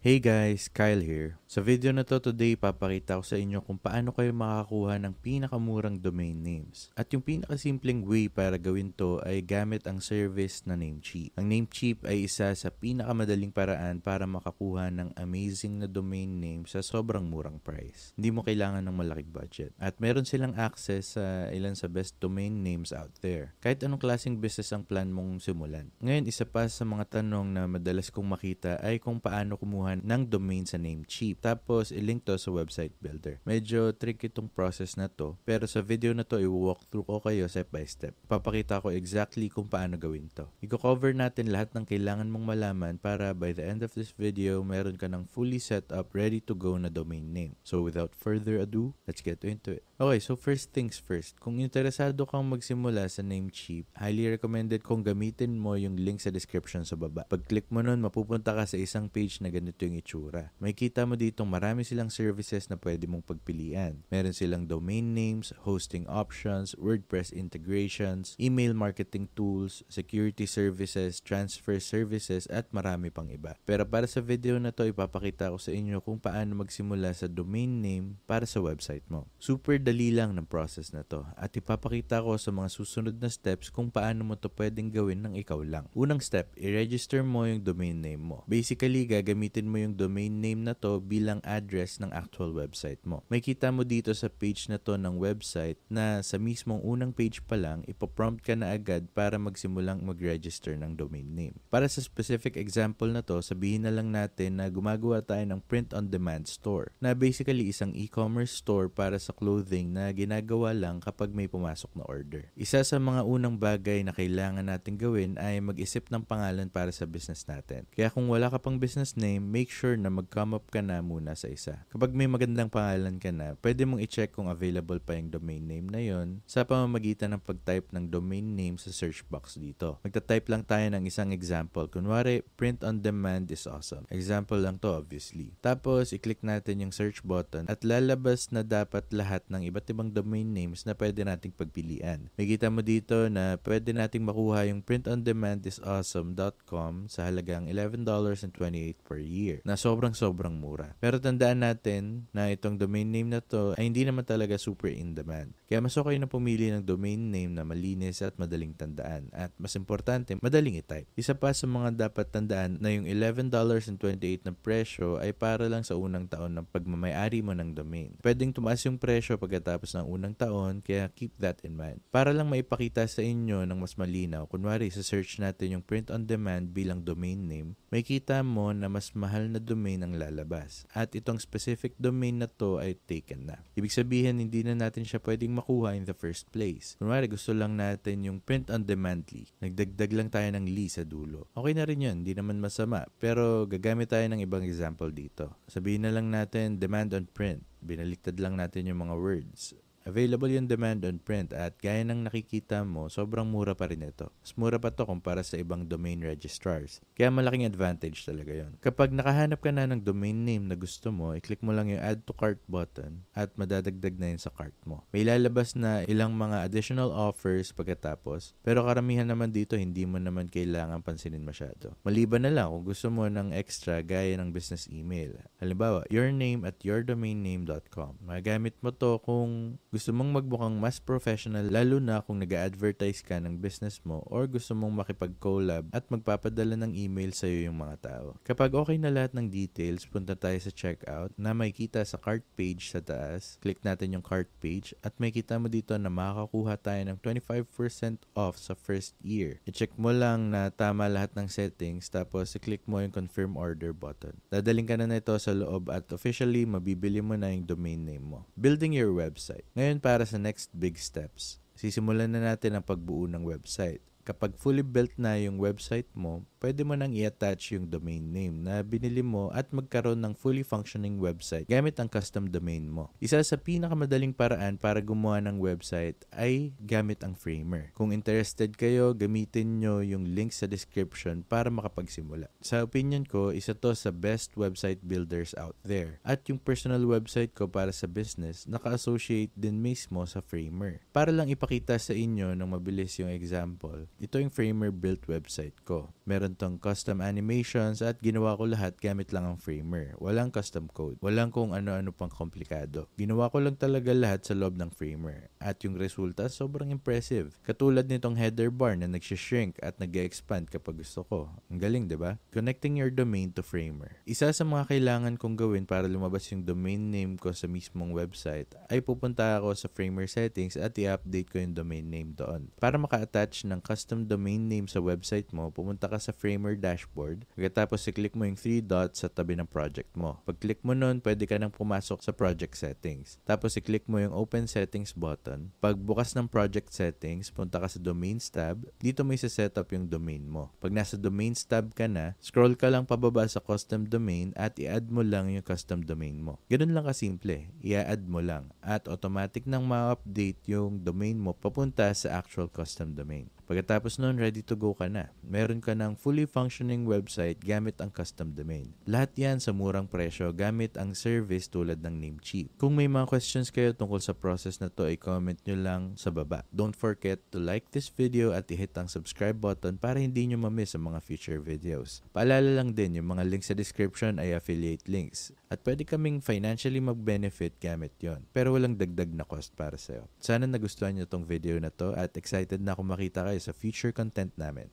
Hey guys, Kyle here. Sa video na to today, papakita ko sa inyo kung paano kayo makakakuha ng pinakamurang domain names. At yung pinakasimpleng way para gawin to ay gamit ang service na Namecheap. Ang Namecheap ay isa sa pinakamadaling paraan para makakuha ng amazing na domain name sa sobrang murang price. Hindi mo kailangan ng malaking budget. At meron silang access sa ilan sa best domain names out there. Kahit anong klaseng business ang plan mong simulan. Ngayon, isa pa sa mga tanong na madalas kong makita ay kung paano kumuha ng domain sa Namecheap. Tapos, ilink to sa website builder. Medyo tricky itong process na to, pero sa video na to, i-walk through ko kayo step by step. Papakita ko exactly kung paano gawin to. I-cover natin lahat ng kailangan mong malaman para by the end of this video, meron ka ng fully set up, ready to go na domain name. So, without further ado, let's get into it. Okay, so first things first. Kung interesado kang magsimula sa Namecheap, highly recommended kung gamitin mo yung link sa description sa baba. Pag-click mo nun, mapupunta ka sa isang page na ganito yung itsura. Makikita mo dito marami silang services na pwede mong pagpilian. Meron silang domain names, hosting options, WordPress integrations, email marketing tools, security services, transfer services, at marami pang iba. Pero para sa video na to, ipapakita ko sa inyo kung paano magsimula sa domain name para sa website mo. Super dali lang ng process na to at ipapakita ko sa mga susunod na steps kung paano mo to pwedeng gawin ng ikaw lang. Unang step, i-register mo yung domain name mo. Basically, gagamitin mo yung domain name na to bilang address ng actual website mo. Makikita mo dito sa page na to ng website na sa mismong unang page pa lang, ipoprompt ka na agad para magsimulang mag-register ng domain name. Para sa specific example na to, sabihin na lang natin na gumagawa tayo ng print-on-demand store na basically isang e-commerce store para sa clothing na ginagawa lang kapag may pumasok na order. Isa sa mga unang bagay na kailangan natin gawin ay mag-isip ng pangalan para sa business natin. Kaya kung wala ka pang business name, make sure na mag-come up ka na muna sa isa. Kapag may magandang pangalan ka na, pwede mong i-check kung available pa yung domain name na yon sa pamamagitan ng pag-type ng domain name sa search box dito. Magta-type lang tayo ng isang example. Kunwari, print on demand is awesome. Example lang to obviously. Tapos, i-click natin yung search button at lalabas na dapat lahat ng iba't ibang domain names na pwede nating pagpilian. Makikita mo dito na pwede nating makuha yung printondemandisawesome.com sa halagang $11.28 per year na sobrang mura. Pero tandaan natin na itong domain name na to ay hindi naman talaga super in demand. Kaya mas okay na pumili ng domain name na malinis at madaling tandaan at mas importante, madaling i-type. Isa pa sa mga dapat tandaan na yung $11.28 na presyo ay para lang sa unang taon ng pagmamayari mo ng domain. Pwedeng tumaas yung presyo pagkatapos ng unang taon, kaya keep that in mind. Para lang maipakita sa inyo ng mas malinaw, kunwari sa search natin yung print on demand bilang domain name, makikita mo na mas mahal na domain ang lalabas. At itong specific domain na to ay taken na. Ibig sabihin, hindi na natin siya pwedeng makuha in the first place. Kunwari, gusto lang natin yung print on demand li. Nagdagdag lang tayo ng li sa dulo. Okay na rin yun, hindi naman masama. Pero gagamit tayo ng ibang example dito. Sabihin na lang natin demand on print. Binaliktad lang natin yung mga words. Available yung demand on print at gaya ng nakikita mo, sobrang mura pa rin ito. Mas mura pa to kumpara sa ibang domain registrars. Kaya malaking advantage talaga yon. Kapag nakahanap ka na ng domain name na gusto mo, i-click mo lang yung add to cart button at madadagdag na yun sa cart mo. May lalabas na ilang mga additional offers pagkatapos, pero karamihan naman dito hindi mo naman kailangan pansinin masyado. Maliban na lang kung gusto mo ng extra gaya ng business email. Halimbawa, yourname@yourdomainname.com. Magamit mo to kung gusto mong magbukang mas professional lalo na kung nag-advertise ka ng business mo or gusto mong makipag-collab at magpapadala ng email sa iyo yung mga tao. Kapag okay na lahat ng details, punta tayo sa checkout na makikita sa cart page sa taas. Click natin yung cart page at makikita mo dito na makakakuha tayo ng 25% off sa first year. I-check mo lang na tama lahat ng settings tapos i-click mo yung confirm order button. Dadaling ka na nito sa loob at officially mabibili mo na yung domain name mo. Building your website. Ngayon para sa next big steps. Sisimulan na natin ang pagbuo ng website. Kapag fully built na yung website mo, pwede mo nang i-attach yung domain name na binili mo at magkaroon ng fully functioning website gamit ang custom domain mo. Isa sa pinakamadaling paraan para gumawa ng website ay gamit ang Framer. Kung interested kayo, gamitin nyo yung link sa description para makapagsimula. Sa opinion ko, isa to sa best website builders out there. At yung personal website ko para sa business, naka-associate din mismo sa Framer. Para lang ipakita sa inyo ng mabilis yung example, Ito yung Framer built website ko. Meron tong custom animations at ginawa ko lahat gamit lang ang Framer. Walang custom code. Walang kung ano-ano pang komplikado. Ginawa ko lang talaga lahat sa loob ng Framer. At yung resulta, sobrang impressive. Katulad nitong header bar na nagsishrink at nag-expand kapag gusto ko. Ang galing, di ba? Connecting your domain to Framer. Isa sa mga kailangan kong gawin para lumabas yung domain name ko sa mismong website ay pupunta ako sa Framer settings at i-update ko yung domain name doon. Para maka-attach ng custom domain name sa website mo, pumunta ka sa Framer dashboard. Pagkatapos i-click mo yung 3 dots sa tabi ng project mo. Pag-click mo nun, pwede ka nang pumasok sa project settings. Tapos i-click mo yung open settings button. Pag bukas ng project settings, punta ka sa domains tab. Dito mo isa-setup yung domain mo. Pag nasa domains tab ka na, scroll ka lang pababa sa custom domain at i-add mo lang yung custom domain mo. Ganun lang kasimple. I-add mo lang at automatic nang ma-update yung domain mo papunta sa actual custom domain. Pagkatapos nun, ready to go ka na. Meron ka ng fully functioning website gamit ang custom domain. Lahat yan sa murang presyo gamit ang service tulad ng Namecheap. Kung may mga questions kayo tungkol sa process na to, i-comment nyo lang sa baba. Don't forget to like this video at i-hit ang subscribe button para hindi nyo ma-miss ang mga future videos. Paalala lang din, yung mga links sa description ay affiliate links. At pwede kaming financially mag-benefit gamit yon. Pero walang dagdag na cost para sa'yo. Sana nagustuhan nyo tong video na to at excited na ako makita kayo sa future content namin.